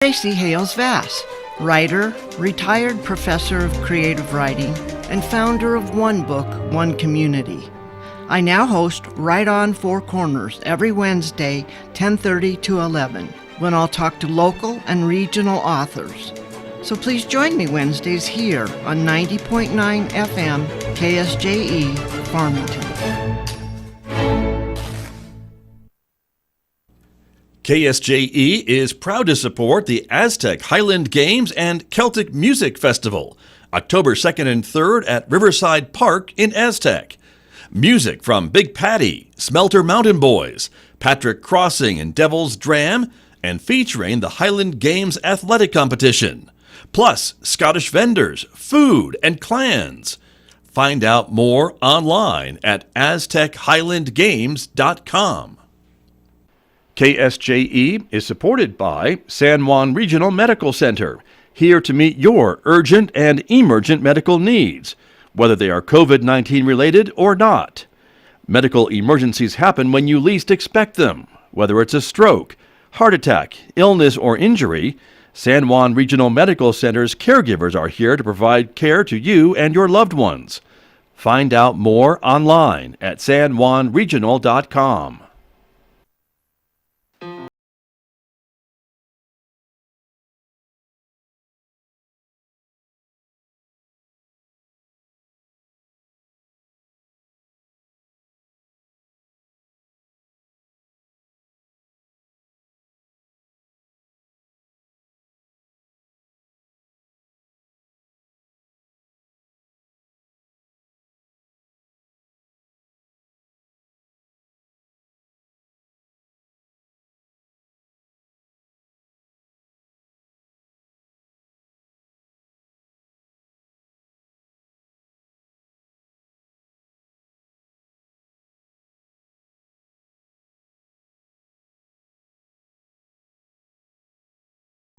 Tracy Hales Vass, writer, retired professor of creative writing, and founder of One Book, One Community. I now host Right on Four Corners every Wednesday, 10:30 to 11, when I'll talk to local and regional authors. So please join me Wednesdays here on 90.9 FM KSJE Farmington. KSJE is proud to support the Aztec Highland Games and Celtic Music Festival, October 2nd and 3rd at Riverside Park in Aztec. Music from Big Patty, Smelter Mountain Boys, Patrick Crossing and Devil's Dram, and featuring the Highland Games Athletic Competition. Plus, Scottish vendors, food, and clans. Find out more online at aztechhighlandgames.com. KSJE is supported by San Juan Regional Medical Center, here to meet your urgent and emergent medical needs, whether they are COVID-19 related or not. Medical emergencies happen when you least expect them, whether it's a stroke, heart attack, illness, or injury. San Juan Regional Medical Center's caregivers are here to provide care to you and your loved ones. Find out more online at sanjuanregional.com.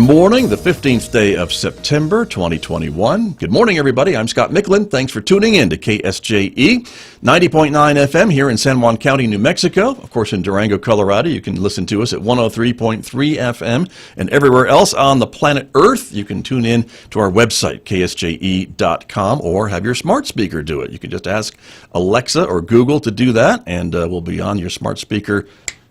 Morning, the 15th day of September 2021. Good morning, everybody. I'm Scott Michlin. Thanks for tuning in to KSJE 90.9 FM here in San Juan County, New Mexico. Of course, in Durango, Colorado, you can listen to us at 103.3 FM, and everywhere else on the planet Earth, you can tune in to our website, ksje.com, or have your smart speaker do it. You can just ask Alexa or Google to do that, and we'll be on your smart speaker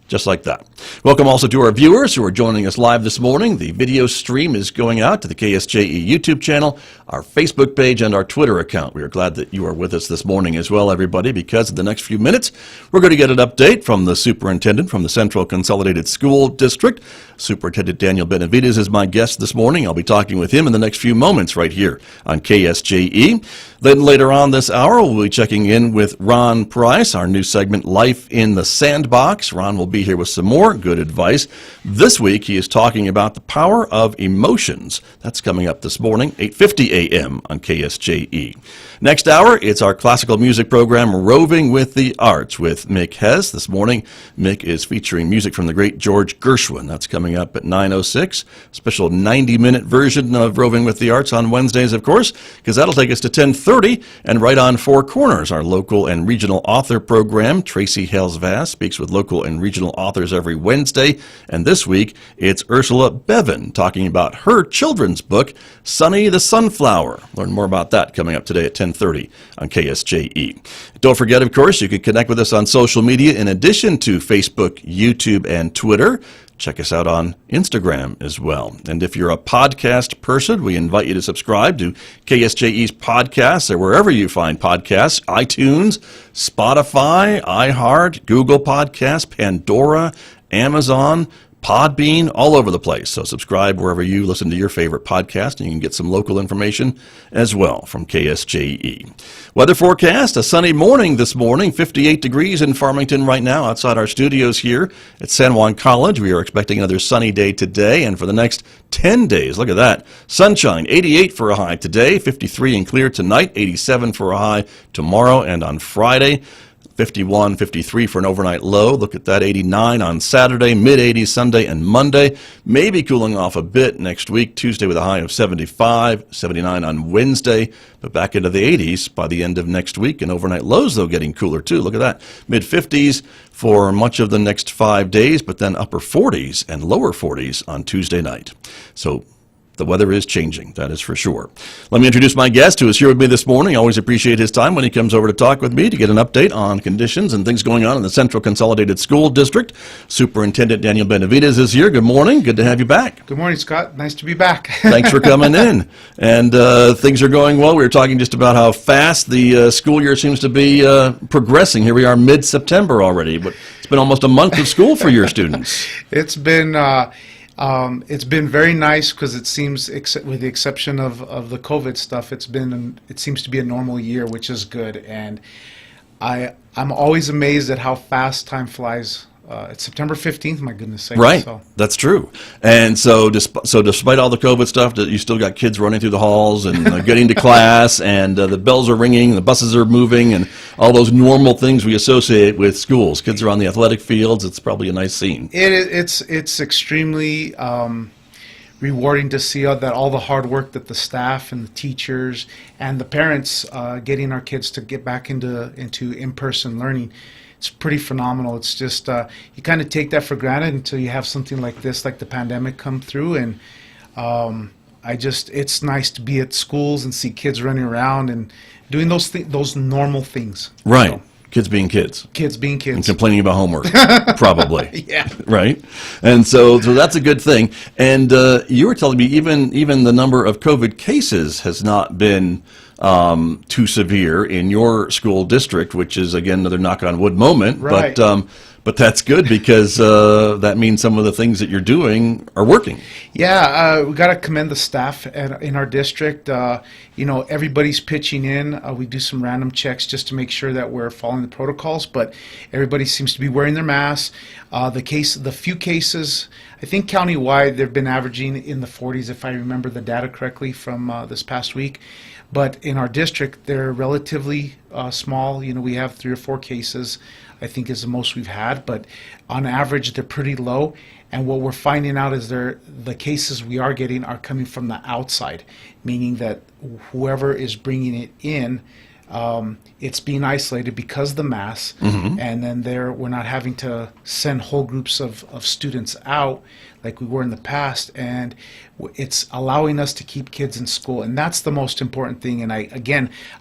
just like that. Welcome also to our viewers who are joining us live this morning. The video stream is going out to the KSJE YouTube channel, our Facebook page, and our Twitter account. We are glad that you are with us this morning as well, everybody, because in the next few minutes, we're going to get an update from the superintendent from the Central Consolidated School District. Superintendent Daniel Benavidez is my guest this morning. I'll be talking with him in the next few moments right here on KSJE. Then later on this hour, we'll be checking in with Ron Price, our new segment, Life in the Sandbox. Ron will be here with some more good advice. This week, he is talking about the power of emotions. That's coming up this morning, 8:50 a.m. on KSJE. Next hour, it's our classical music program, Roving with the Arts, with Mick Hess. This morning, Mick is featuring music from the great George Gershwin. That's coming up at 9:06. Special 90-minute version of Roving with the Arts on Wednesdays, of course, because that'll take us to 10:30. And right on Four Corners, our local and regional author program. Tracy Hales Vass speaks with local and regional authors every Wednesday. And this week, it's Ursula Bevan talking about her children's book, Sonny the Sunflower. Learn more about that coming up today at 10:30 on KSJE. Don't forget, of course, you can connect with us on social media in addition to Facebook, YouTube, and Twitter. Check us out on Instagram as well. And if you're a podcast person, we invite you to subscribe to KSJE's podcasts or wherever you find podcasts, iTunes, Spotify, iHeart, Google Podcasts, Pandora, Amazon, Podbean, all over the place. So subscribe wherever you listen to your favorite podcast, and you can get some local information as well from KSJE. Weather forecast, a sunny morning this morning, 58 degrees in Farmington right now outside our studios here at San Juan College. We are expecting another sunny day today, and for the next 10 days, look at that. Sunshine, 88 for a high today, 53 and clear tonight, 87 for a high tomorrow and on Friday. 51, 53 for an overnight low. Look at that, 89 on Saturday, mid-80s Sunday and Monday. Maybe cooling off a bit next week, Tuesday with a high of 75, 79 on Wednesday, but back into the 80s by the end of next week. And overnight lows, though, getting cooler, too. Look at that, mid-50s for much of the next 5 days, but then upper 40s and lower 40s on Tuesday night. So the weather is changing, that is for sure. Let me introduce my guest who is here with me this morning. I always appreciate his time when he comes over to talk with me to get an update on conditions and things going on in the Central Consolidated School District. Superintendent Daniel Benavidez is here. Good morning. Good to have you back. Good morning, Scott. Nice to be back. Thanks for coming in. And things are going well. We were talking just about how fast the school year seems to be progressing. Here we are mid-September already, but it's been almost a month of school for your students. It's been very nice because it seems, with the exception of the COVID stuff, it seems to be a normal year, which is good. And I'm always amazed at how fast time flies. It's September 15th, my goodness sakes. Right, So. that's true. And so despite all the COVID stuff, you still got kids running through the halls and getting to class, and the bells are ringing, the buses are moving, and all those normal things we associate with schools. Kids are on the athletic fields. It's probably a nice scene. It's extremely rewarding to see that all the hard work that the staff and the teachers and the parents getting our kids to get back into in-person learning. It's pretty phenomenal. It's just you kind of take that for granted until you have something like this, like the pandemic, come through. And it's nice to be at schools and see kids running around and doing those normal things. Right. So, kids being kids. Kids being kids. And complaining about homework, probably. Yeah. Right. And so that's a good thing. And you were telling me even the number of COVID cases has not been too severe in your school district, which is, again, another knock on wood moment. Right. But that's good because that means some of the things that you're doing are working. Yeah, we got to commend the staff in our district. Everybody's pitching in. We do some random checks just to make sure that we're following the protocols, but everybody seems to be wearing their masks. The few cases, I think countywide, they've been averaging in the 40s, if I remember the data correctly from this past week. But in our district, they're relatively small. We have 3 or 4 cases, I think, is the most we've had. But on average, they're pretty low. And what we're finding out is the cases we are getting are coming from the outside, meaning that whoever is bringing it in, it's being isolated because of the mass. Mm-hmm. And then we're not having to send whole groups of students out like we were in the past, and it's allowing us to keep kids in school, and that's the most important thing. And I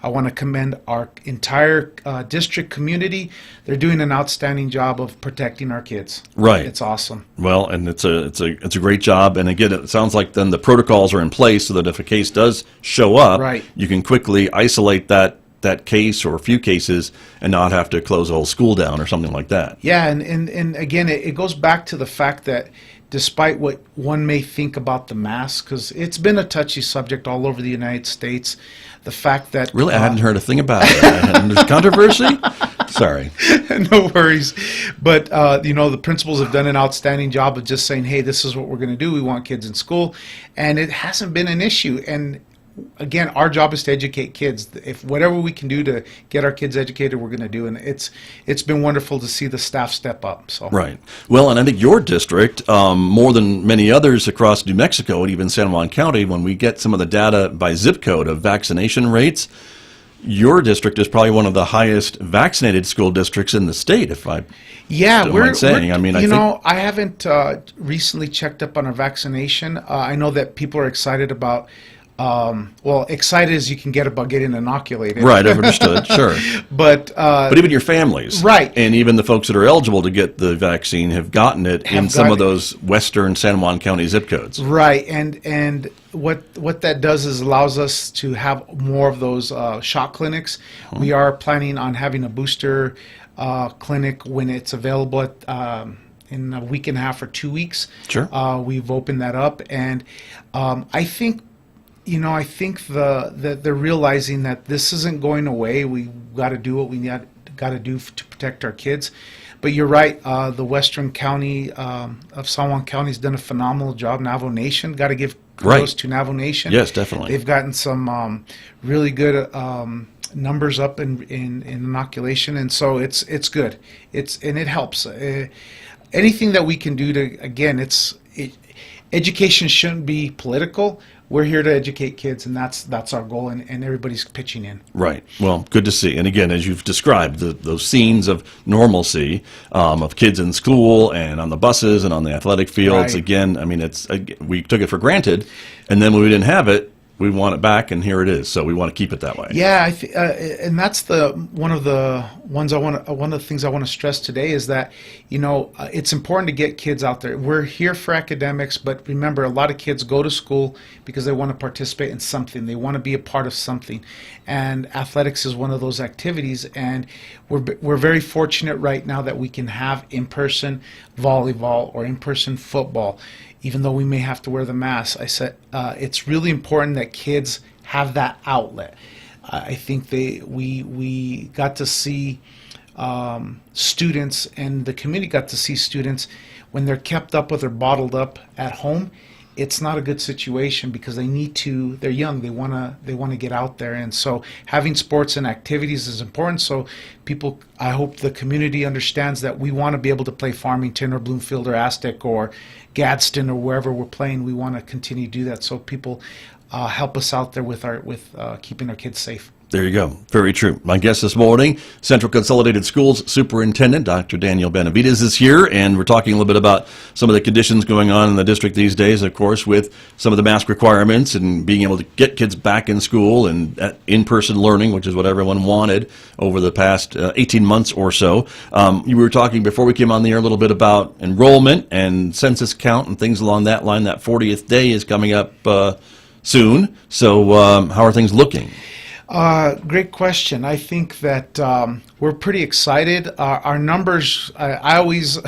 want to commend our entire district community. They're doing an outstanding job of protecting our kids. Right. It's awesome. Well, and it's a great job. And again, it sounds like then the protocols are in place so that if a case does show up, right, you can quickly isolate that case or a few cases and not have to close a whole school down or something like that. Yeah, and again, it goes back to the fact that despite what one may think about the mask, because it's been a touchy subject all over the United States, the fact that... Really? I hadn't heard a thing about it. There's controversy? Sorry. No worries. But, the principals have done an outstanding job of just saying, hey, this is what we're going to do. We want kids in school. And it hasn't been an issue. And again, our job is to educate kids. If whatever we can do to get our kids educated, we're going to do. And it's been wonderful to see the staff step up. So. Right. Well, and I think your district, more than many others across New Mexico and even San Juan County, when we get some of the data by zip code of vaccination rates, your district is probably one of the highest vaccinated school districts in the state, if I don't mind saying. I haven't recently checked up on our vaccination. I know that people are excited about excited as you can get about getting inoculated. Right, I've understood, sure. But even your families. Right. And even the folks that are eligible to get the vaccine have gotten it in some of those western San Juan County zip codes. Right, and what that does is allows us to have more of those shot clinics. Hmm. We are planning on having a booster clinic when it's available in a week and a half or 2 weeks. Sure. We've opened that up, and I think that they're realizing that this isn't going away. We've got to do what we got to do to protect our kids. But you're right. The Western County of San Juan County has done a phenomenal job. Navajo Nation, got to give kudos to Navajo Nation. Yes, definitely. They've gotten some really good numbers up in inoculation, and so it's good. And it helps. Anything that we can do to, again, education shouldn't be political. We're here to educate kids, and that's our goal, and everybody's pitching in. Right. Well, good to see. And again, as you've described, those scenes of normalcy, of kids in school and on the buses and on the athletic fields, Right. again, I mean, we took it for granted, and then when we didn't have it, we want it back, and here it is. So we want to keep it that way. Yeah, and that's one of the things I want to stress today is that, it's important to get kids out there. We're here for academics, but remember, a lot of kids go to school because they want to participate in something. They want to be a part of something, and athletics is one of those activities. And we're very fortunate right now that we can have in-person volleyball or in-person football, even though we may have to wear the mask. I said it's really important that kids have that outlet. I think we got to see students, and the community got to see students when they're kept up or they're bottled up at home. It's not a good situation because they're young, they want to get out there, and so having sports and activities is important. So I hope the community understands that we want to be able to play Farmington or Bloomfield or Aztec or Gadsden or wherever we're playing. We want to continue to do that, so people help us out there with keeping our kids safe. There you go. Very true. My guest this morning, Central Consolidated Schools Superintendent Dr. Daniel Benavidez is here, and we're talking a little bit about some of the conditions going on in the district these days, of course, with some of the mask requirements and being able to get kids back in school and in-person learning, which is what everyone wanted over the past 18 months or so. You were talking before we came on the air a little bit about enrollment and census count and things along that line. That 40th day is coming up soon. So how are things looking? Great question. I think that we're pretty excited. Our numbers, I always,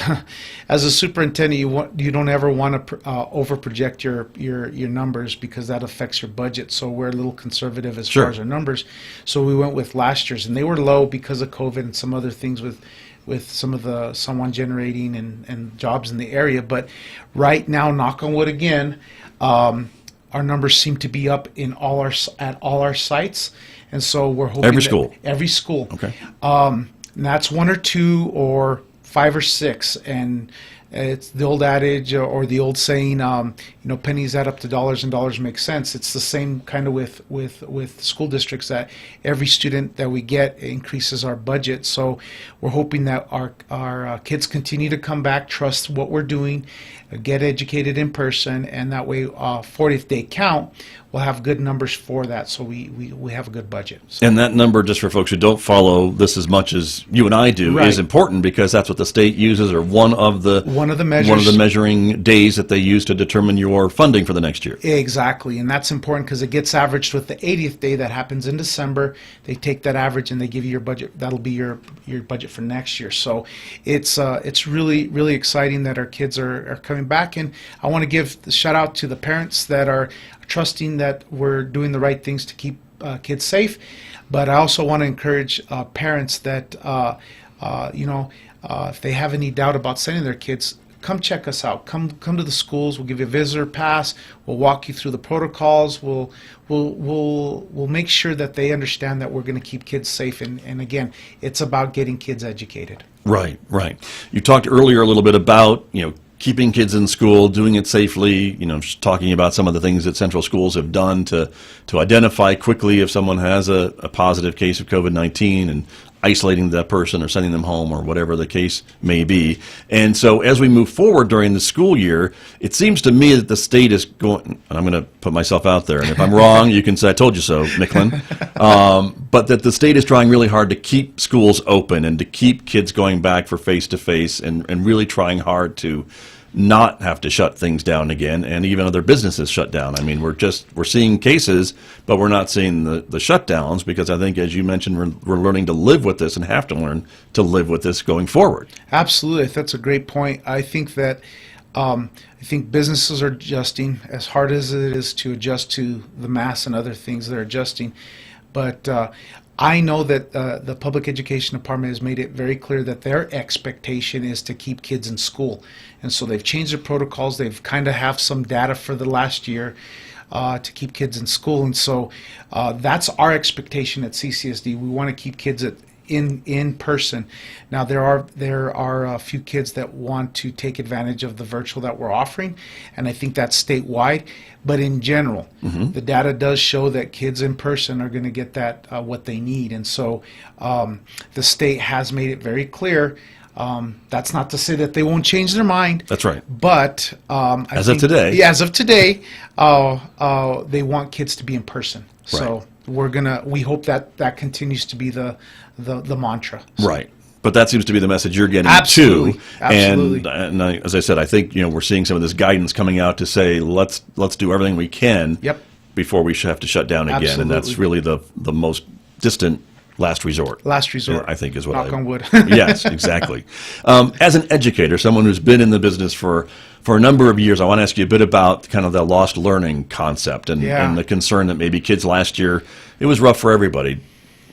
as a superintendent, you don't ever want to over-project your numbers because that affects your budget. So we're a little conservative as Sure. far as our numbers. So we went with last year's, and they were low because of COVID and some other things with some of the San Juan generating and jobs in the area. But right now, knock on wood again, our numbers seem to be up at all our sites, and so we're hoping Every school? Every school. Okay. And that's 1 or 2 or 5 or 6, and it's the old adage or the old saying, pennies add up to dollars and dollars make sense. It's the same kind of with school districts, that every student that we get increases our budget. So we're hoping that our kids continue to come back, trust what we're doing, get educated in person, and that way 40th day count, we'll have good numbers for that, so we have a good budget. So. And that number, just for folks who don't follow this as much as you and I do, Right. is important because that's what the state uses, or one of the measuring days that they use to determine your funding for the next year. Exactly, and that's important because it gets averaged with the 80th day that happens in December. They take that average and they give you your budget. That'll be your budget for next year. So it's really, really exciting that our kids are coming back, and I want to give the shout out to the parents that are trusting that we're doing the right things to keep kids safe. But I also want to encourage parents that if they have any doubt about sending their kids, come check us out. Come to the schools. We'll give you a visitor pass. We'll walk you through the protocols. We'll make sure that they understand that we're going to keep kids safe. And again, it's about getting kids educated. Right. You talked earlier a little bit about, keeping kids in school, doing it safely, just talking about some of the things that Central Schools have done to identify quickly if someone has a positive case of COVID-19 and isolating that person or sending them home or whatever the case may be. And so as we move forward during the school year, it seems to me that the state is going, and I'm going to put myself out there, and if I'm wrong, you can say, I told you so, Michlin, but that the state is trying really hard to keep schools open and to keep kids going back for face-to-face and really trying hard to not have to shut things down again, and even other businesses shut down. I mean, we're seeing cases, but we're not seeing the shutdowns, because I think, as you mentioned, we're learning to live with this and have to learn to live with this going forward. Absolutely. That's a great point. I think that businesses are adjusting as hard as it is to adjust to the mass and other things. They're adjusting. But I know that the Public Education Department has made it very clear that their expectation is to keep kids in school. And so they've changed their protocols. They've kind of have some data for the last year. to keep kids in school. And so that's our expectation at CCSD. We want to keep kids in person. Now there are a few kids that want to take advantage of the virtual that we're offering, and I think that's statewide. But in general, the data does show that kids in person are going to get that what they need, and so the state has made it very clear. That's not to say that they won't change their mind. That's right. But as of today, they want kids to be in person. So we hope that continues to be the mantra. So. Right. But that seems to be the message you're getting Absolutely. too. Absolutely. And as I said, I think we're seeing some of this guidance coming out to say let's do everything we can before we have to shut down again. Absolutely. And that's really the most distant last resort. Last resort. I think is what Knock on wood. Yes, exactly. As an educator, someone who's been in the business for a number of years, I want to ask you a bit about kind of the lost learning concept and the concern that maybe kids last year, it was rough for everybody.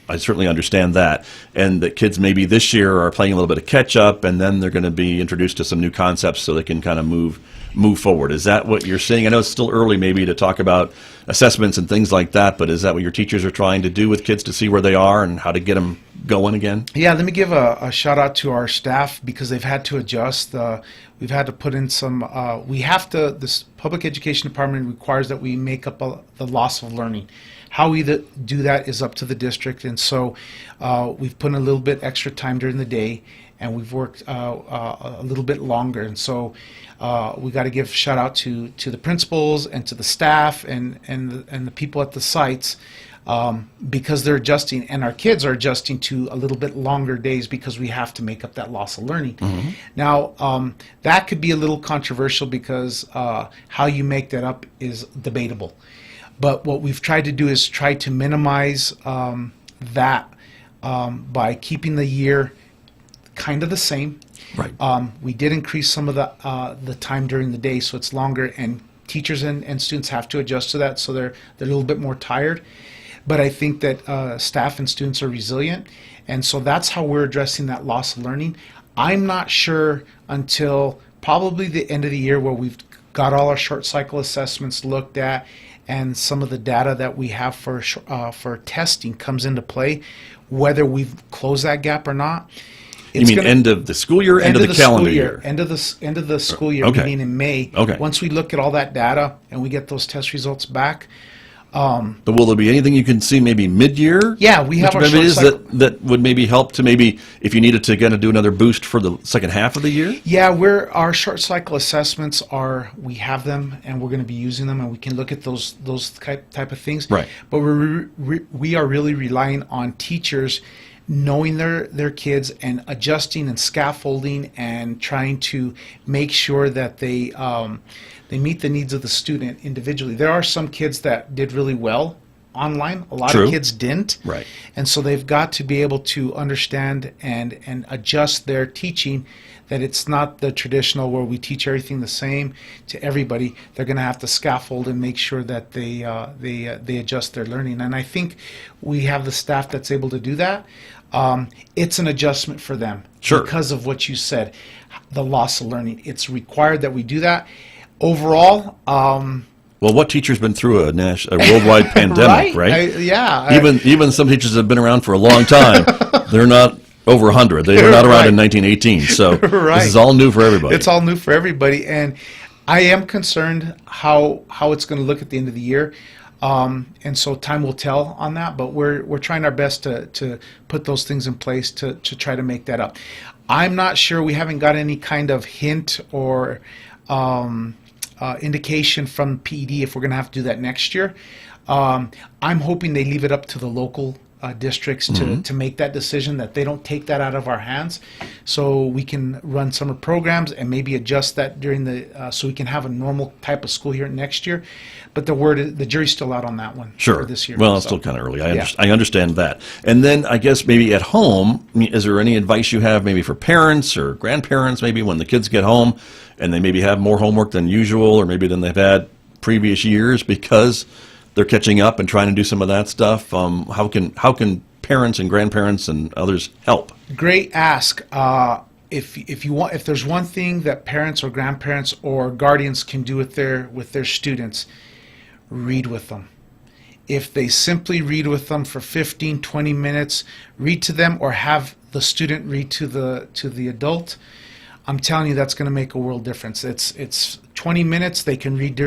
I certainly understand that. And that kids maybe this year are playing a little bit of catch up, and then they're going to be introduced to some new concepts so they can kind of move forward. Is that what you're seeing? I know it's still early maybe to talk about assessments and things like that, but is that what your teachers are trying to do with kids to see where they are and how to get them going again? Yeah, let me give a shout out to our staff because they've had to adjust. We've had to put in some, this public education department requires that we make up the loss of learning. How we do that is up to the district, and so we've put in a little bit extra time during the day, and we've worked a little bit longer, and so we got to give shout out to the principals and to the staff and the people at the sites because they're adjusting, and our kids are adjusting to a little bit longer days because we have to make up that loss of learning. Now that could be a little controversial because how you make that up is debatable. But what we've tried to do is try to minimize that by keeping the year kind of the same. Right. We did increase some of the time during the day, so it's longer, and teachers and students have to adjust to that, so they're a little bit more tired. But I think that staff and students are resilient, and so that's how we're addressing that loss of learning. I'm not sure until probably the end of the year where we've got all our short cycle assessments looked at and some of the data that we have for testing comes into play, whether we've closed that gap or not. You mean end of the school year, end of the calendar year? End of the school year, Okay. meaning in May. Okay. Once we look at all that data and we get those test results back. But will there be anything you can see maybe mid-year? Yeah, we have Mr. our Benavidez, short cycle. that would maybe help to maybe if you needed to kind of do another boost for the second half of the year? Yeah, our short cycle assessments we have them and we're going to be using them, and we can look at those type of things. Right. But we are really relying on teachers knowing their kids and adjusting and scaffolding and trying to make sure that they meet the needs of the student individually. There are some kids that did really well online. A lot True. of kids didn't. Right. And so they've got to be able to understand and adjust their teaching, that it's not the traditional where we teach everything the same to everybody. They're going to have to scaffold and make sure that they adjust their learning. And I think we have the staff that's able to do that. It's an adjustment for them. Sure. Because of what you said, the loss of learning. It's required that we do that. Overall, Well, what teacher's been through a worldwide pandemic, right? Even some teachers have been around for a long time. They're not over 100. They were not around in 1918. So this is all new for everybody. It's all new for everybody, and I am concerned how it's going to look at the end of the year. And so time will tell on that, but we're trying our best to put those things in place to try to make that up. I'm not sure, we haven't got any kind of hint or indication from PED if we're going to have to do that next year. I'm hoping they leave it up to the local districts to make that decision, that they don't take that out of our hands, so we can run summer programs and maybe adjust that during so we can have a normal type of school year next year. But the jury's still out on that one. Sure. For this year. Well, it's still kind of early. I understand that. And then I guess maybe at home, is there any advice you have maybe for parents or grandparents, maybe when the kids get home and they maybe have more homework than usual or maybe than they've had previous years because they're catching up and trying to do some of that stuff? How can parents and grandparents and others help? Great ask. If there's one thing that parents or grandparents or guardians can do with their students, read with them. If they simply read with them for 15, 20 minutes, read to them or have the student read to the adult, I'm telling you that's going to make a world difference. It's 20 minutes. They can read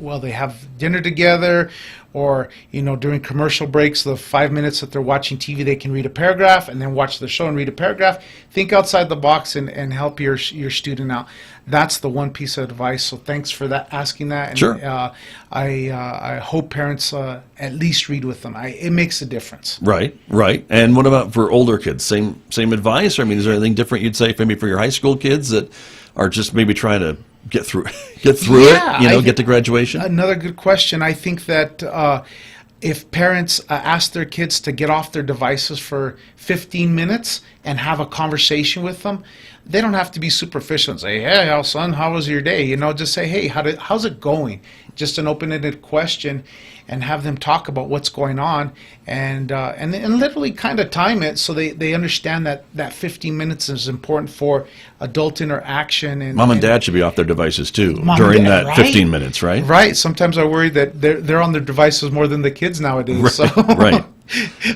while they have dinner together, or during commercial breaks, the 5 minutes that they're watching TV, they can read a paragraph and then watch the show and read a paragraph. Think outside the box and help your student out. That's the one piece of advice. So thanks for asking that. And, Sure. I hope parents at least read with them. It makes a difference. Right. And what about for older kids? Same advice? Or, I mean, is there anything different you'd say maybe for your high school kids that are just maybe trying to get through it, get to graduation? Another good question. I think that if parents ask their kids to get off their devices for 15 minutes and have a conversation with them, they don't have to be superficial and say, "Hey, son, how was your day?" Just say, "Hey, how's it going?" Just an open-ended question, and have them talk about what's going on, and literally kind of time it so they understand that 15 minutes is important for adult interaction. And Mom and Dad should be off their devices too Mom during and Dad, that right? 15 minutes, right? Right. Sometimes I worry that they're on their devices more than the kids nowadays. Right. So Right.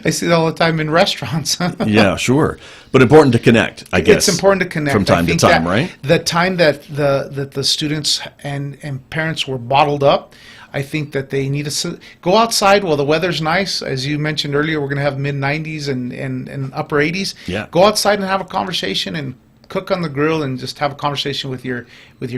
I see that all the time in restaurants. Yeah, sure. But important to connect, I guess. It's important to connect from time to time, right? The time that the students and parents were bottled up, I think that they need to go outside while the weather's nice. As you mentioned earlier, we're going to have mid-90s and upper 80s. Yeah. Go outside and have a conversation and cook on the grill and just have a conversation with your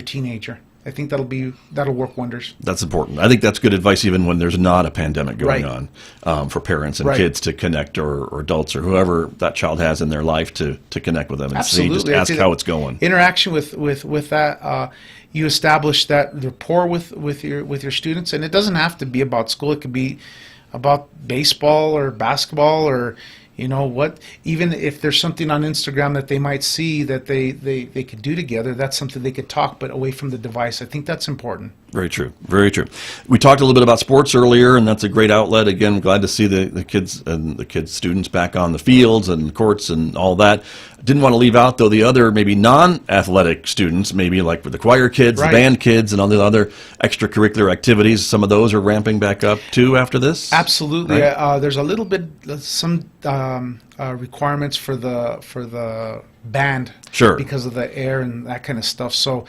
teenager. I think that'll work wonders. That's important. I think that's good advice even when there's not a pandemic going Right. on, for parents and Right. kids to connect, or adults or whoever that child has in their life to connect with them and see, just Absolutely. ask I'd say how that it's going. Interaction with that, you establish that rapport with your students, and it doesn't have to be about school. It could be about baseball or basketball, or even if there's something on Instagram that they might see that they could do together, that's something they could talk, but away from the device. I think that's important. Very true. Very true. We talked a little bit about sports earlier, and that's a great outlet. Again, I'm glad to see the kids and students back on the fields and courts and all that. Didn't want to leave out, though, the other maybe non-athletic students, maybe like with the choir kids, Right. the band kids, and all the other extracurricular activities. Some of those are ramping back up, too, after this? Absolutely. Right. There's a little bit some requirements for the band, Sure. because of the air and that kind of stuff. So,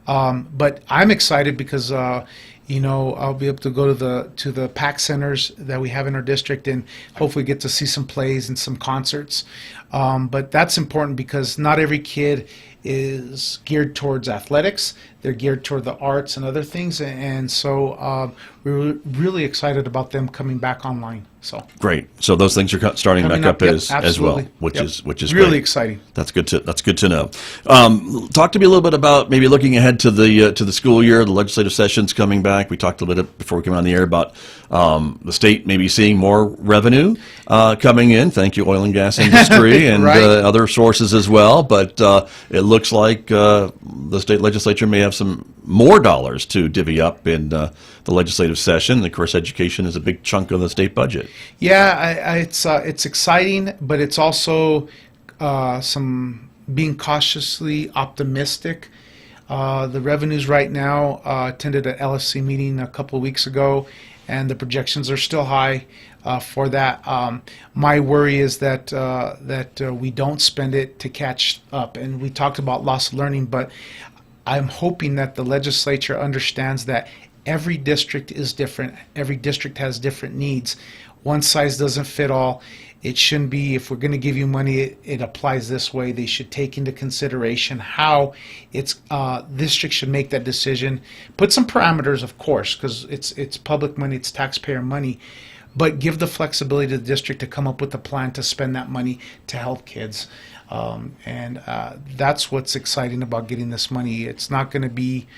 but I'm excited because I'll be able to go to the PAC centers that we have in our district and hopefully get to see some plays and some concerts. But that's important because not every kid is geared towards athletics. They're geared toward the arts and other things, and so we're really excited about them coming back online. So Great. So those things are starting Coming back up yep, as well, absolutely. which Yep. is really great. exciting. That's good to know. Talk to me a little bit about maybe looking ahead to the school year. The legislative session's coming back. We talked a little bit before we came on the air about the state maybe seeing more revenue coming in. Thank you, oil and gas industry, and Right. other sources as well. But it looks like the state legislature may have some more dollars to divvy up in the legislative session. Of course, education is a big chunk of the state budget. Yeah, it's exciting, but it's also some being cautiously optimistic. The revenues right now, attended an LFC meeting a couple of weeks ago, and the projections are still high for that. My worry is that we don't spend it to catch up. And we talked about loss of learning, but I'm hoping that the legislature understands that every district is different. Every district has different needs. One size doesn't fit all. It shouldn't be, if we're going to give you money, it applies this way. They should take into consideration how districts should make that decision. Put some parameters, of course, because it's public money, it's taxpayer money, but give the flexibility to the district to come up with a plan to spend that money to help kids. And that's what's exciting about getting this money. It's not going to be,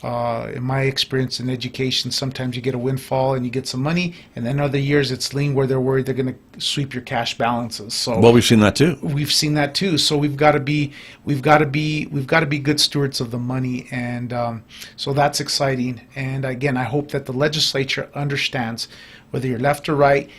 in my experience in education, sometimes you get a windfall and you get some money, and then other years it's lean where they're worried they're going to sweep your cash balances. So Well, we've seen that too. we've seen that too. So we've got to be good stewards of the money, and so that's exciting. And again, I hope that the legislature understands, whether you're left or right,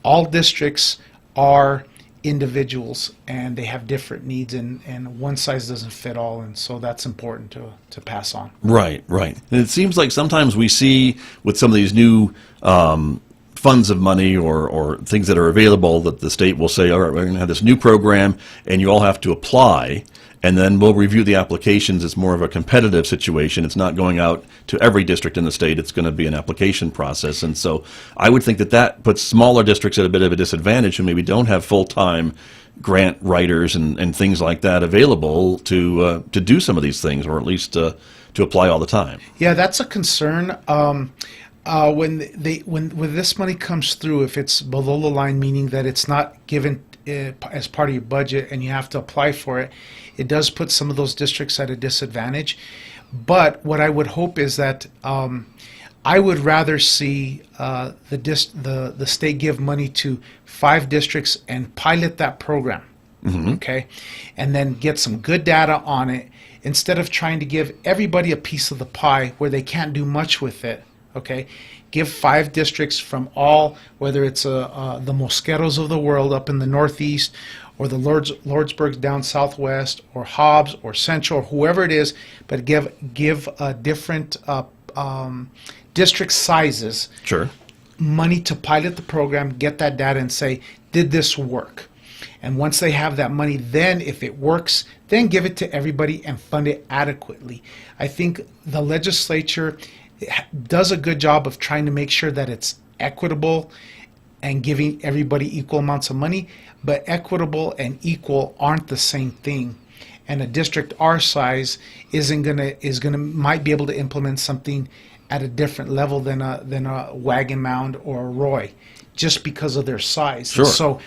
all districts are individuals, and they have different needs, and one size doesn't fit all, and so that's important to pass on. Right, right. And it seems like sometimes we see with some of these new funds of money or things that are available that the state will say, all right, we're going to have this new program, and you all have to apply, and then we'll review the applications. It's more of a competitive situation. It's not going out to every district in the state. It's going to be an application process. And so I would think that puts smaller districts at a bit of a disadvantage who maybe don't have full-time grant writers and things like that available to do some of these things, or at least to apply all the time. Yeah, that's a concern. When this money comes through, if it's below the line, meaning that it's not given as part of your budget and you have to apply for it, it does put some of those districts at a disadvantage. But what I would hope is that I would rather see the state give money to 5 districts and pilot that program, okay, and then get some good data on it, instead of trying to give everybody a piece of the pie where they can't do much with it. Okay, give 5 districts from all, whether it's the Mosqueros of the world up in the northeast, or the Lordsburgs down southwest, or Hobbs, or Central, or whoever it is, but give different district sizes. Sure. Money to pilot the program, get that data, and say, did this work? And once they have that money, then if it works, then give it to everybody and fund it adequately. I think the legislature does a good job of trying to make sure that it's equitable and giving everybody equal amounts of money, but equitable and equal aren't the same thing. And a district our size might be able to implement something at a different level than a Wagon Mound or a Roy, just because of their size. Sure. So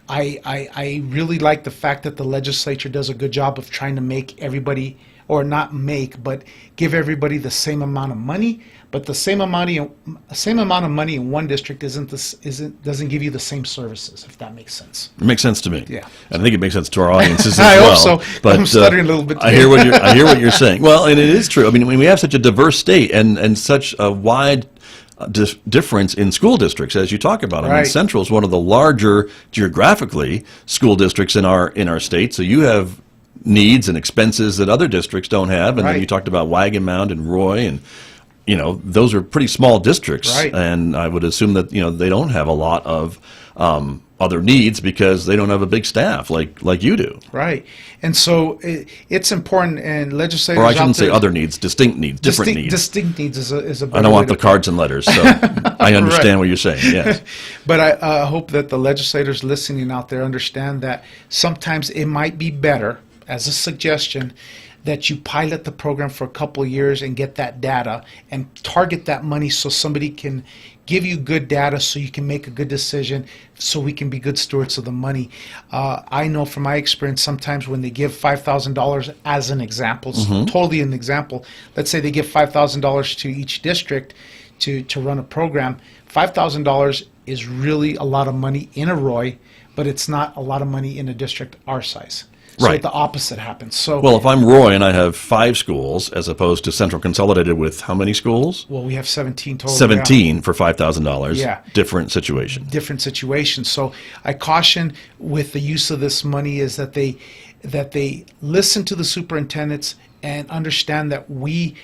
I really like the fact that the legislature does a good job of trying to make everybody, or not make, but give everybody the same amount of money. But the same amount of money in one district doesn't give you the same services, if that makes sense. It makes sense to me. Yeah. And I think it makes sense to our audiences as I well. hope so. But I'm stuttering a little bit. I hear what you're saying. Well, and it is true. I mean, when we have such a diverse state and such a wide difference in school districts, as you talk about. I mean, Right. Central is one of the larger geographically school districts in our state. So you have needs and expenses that other districts don't have. And then Right. you talked about Wagon Mound and Roy, and those are pretty small districts. Right. And I would assume that they don't have a lot of other needs because they don't have a big staff like you do. Right. And so it's important, and legislators. Or I shouldn't out there, say other needs, distinct needs, different needs. Distinct needs is a better I don't want way the to- cards and letters, so I understand what you're saying. Yes. But I hope that the legislators listening out there understand that sometimes it might be better, as a suggestion, that you pilot the program for a couple of years and get that data and target that money so somebody can give you good data so you can make a good decision, so we can be good stewards of the money. I know from my experience, sometimes when they give $5,000 as an example, totally an example, let's say they give $5,000 to each district to run a program, $5,000 is really a lot of money in a Roy, but it's not a lot of money in a district our size. So Right. the opposite happens. So Well, if I'm Roy and I have 5 schools as opposed to Central Consolidated with how many schools? well, we have 17 total. 17 for $5,000. Yeah. Different situation. Different situations. So I caution with the use of this money is that they listen to the superintendents and understand that we,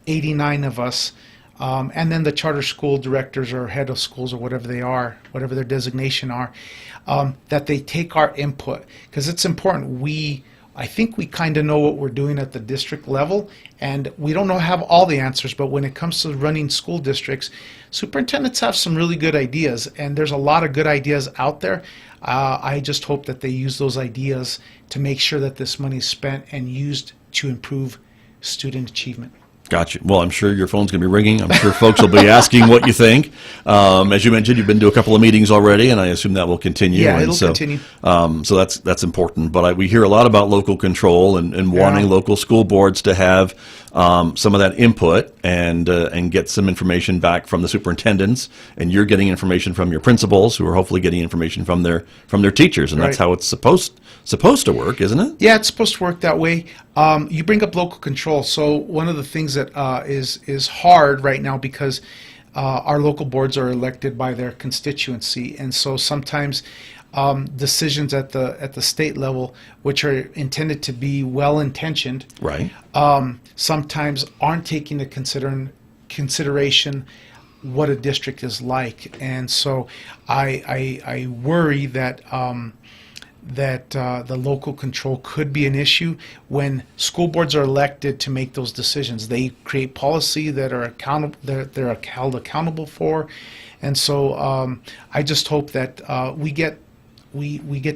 89 of us, and then the charter school directors or head of schools or whatever they are, whatever their designation are, that they take our input, because it's important. I think we kind of know what we're doing at the district level, and we don't have all the answers, but when it comes to running school districts, superintendents have some really good ideas, and there's a lot of good ideas out there. I just hope that they use those ideas to make sure that this money is spent and used to improve student achievement. Gotcha. Well, I'm sure your phone's going to be ringing. I'm sure folks will be asking what you think. As you mentioned, you've been to a couple of meetings already, and I assume that will continue. Yeah, and it'll continue. So that's important. But we hear a lot about local control and wanting local school boards to have some of that input and get some information back from the superintendents. And you're getting information from your principals, who are hopefully getting information from their teachers, and that's Right. how it's supposed to work, isn't it? Yeah, it's supposed to work that way. You bring up local control. So one of the things that is hard right now, because our local boards are elected by their constituency, and so sometimes decisions at the state level, which are intended to be well-intentioned, Right. sometimes aren't taking into consideration what a district is like, and so I worry that the local control could be an issue when school boards are elected to make those decisions. They create policy that are accountable, that they're held accountable for, and so I just hope that we get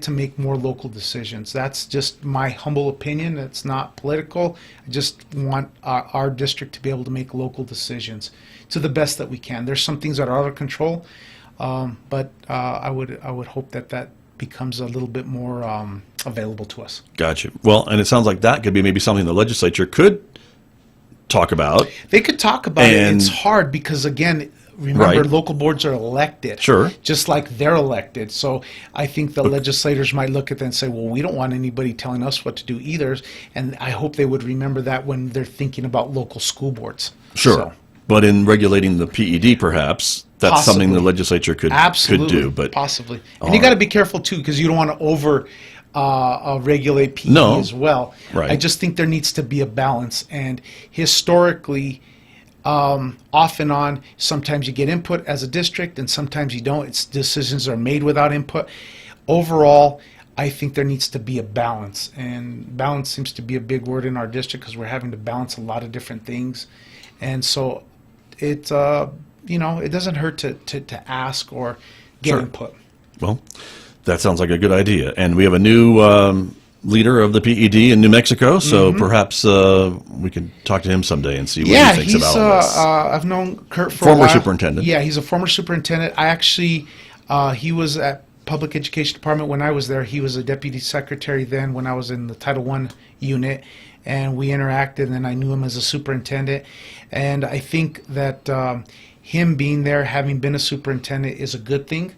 to make more local decisions. That's just my humble opinion. It's not political. I just want our district to be able to make local decisions to the best that we can. There's some things that are out of control, but I would hope that becomes a little bit more available to us. Gotcha. Well, and it sounds like that could be maybe something the legislature could talk about. They could talk about it. It's hard because, again, remember, Right. local boards are elected. Sure. Just like they're elected. So I think the legislators might look at that and say, well, we don't want anybody telling us what to do either. And I hope they would remember that when they're thinking about local school boards. Sure. So, But in regulating the PED, perhaps, that's something the legislature could do. But possibly. And you got to be careful, too, because you don't want to over regulate PED as well. Right. I just think there needs to be a balance. And historically, off and on, sometimes you get input as a district and sometimes you don't. Decisions are made without input. Overall, I think there needs to be a balance. And balance seems to be a big word in our district because we're having to balance a lot of different things. And so it doesn't hurt to ask or get Sure. input. Well, that sounds like a good idea. And we have a new leader of the PED in New Mexico, so perhaps we can talk to him someday and see what he thinks about all this. I've known Kurt for a Former while. superintendent. Yeah, he's a former superintendent. I actually, he was at Public Education Department when I was there. He was a deputy secretary then when I was in the Title I unit, and we interacted, and then I knew him as a superintendent. And I think that him being there, having been a superintendent, is a good thing.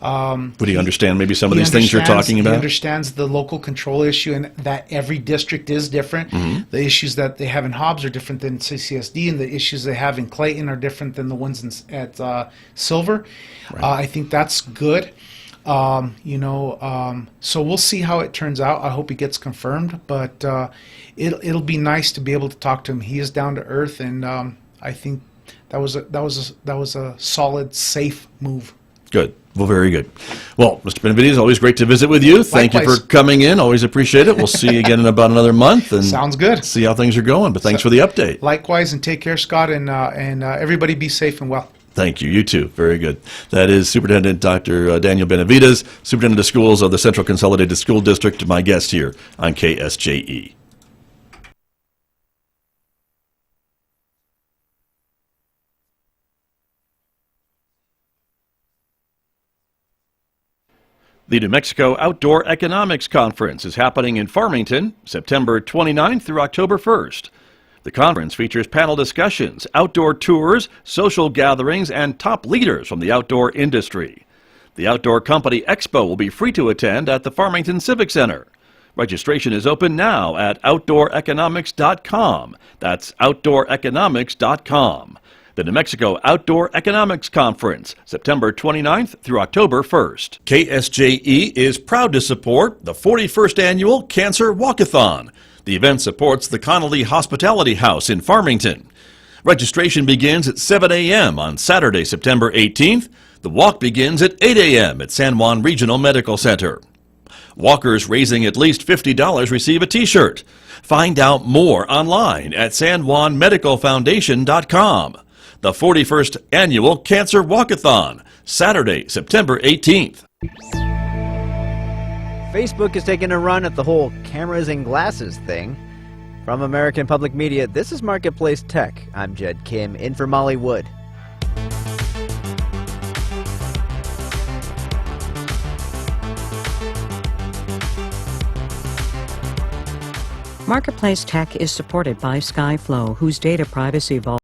Would he understand maybe some of these things you're talking He about? understands the local control issue and that every district is different. The issues that they have in Hobbs are different than CCSD, and the issues they have in Clayton are different than the ones at Silver. Right. I think that's good. So we'll see how it turns out. I hope he gets confirmed, but it'll be nice to be able to talk to him. He is down to earth, and I think that was a solid, safe move. Good. Well, very good. Well, Mr. Benavidez, always great to visit with you. Thank you Likewise. for coming in. Always appreciate it. We'll see you again in about another month. And Sounds good. see how things are going. But thanks for the update. Likewise, and take care, Scott, and everybody be safe and well. Thank you. You too. Very good. That is Superintendent Dr. Daniel Benavidez, Superintendent of Schools of the Central Consolidated School District, my guest here on KSJE. The New Mexico Outdoor Economics Conference is happening in Farmington, September 29th through October 1st. The conference features panel discussions, outdoor tours, social gatherings, and top leaders from the outdoor industry. The Outdoor Company Expo will be free to attend at the Farmington Civic Center. Registration is open now at OutdoorEconomics.com. That's OutdoorEconomics.com. The New Mexico Outdoor Economics Conference, September 29th through October 1st. KSJE is proud to support the 41st Annual Cancer Walkathon. The event supports the Connolly Hospitality House in Farmington. Registration begins at 7 a.m. on Saturday, September 18th. The walk begins at 8 a.m. at San Juan Regional Medical Center. Walkers raising at least $50 receive a T-shirt. Find out more online at sanjuanmedicalfoundation.com. The 41st Annual Cancer Walkathon, Saturday, September 18th. Facebook is taking a run at the whole cameras and glasses thing. From American Public Media, this is Marketplace Tech. I'm Jed Kim, in for Molly Wood. Marketplace Tech is supported by SkyFlow, whose data privacy vault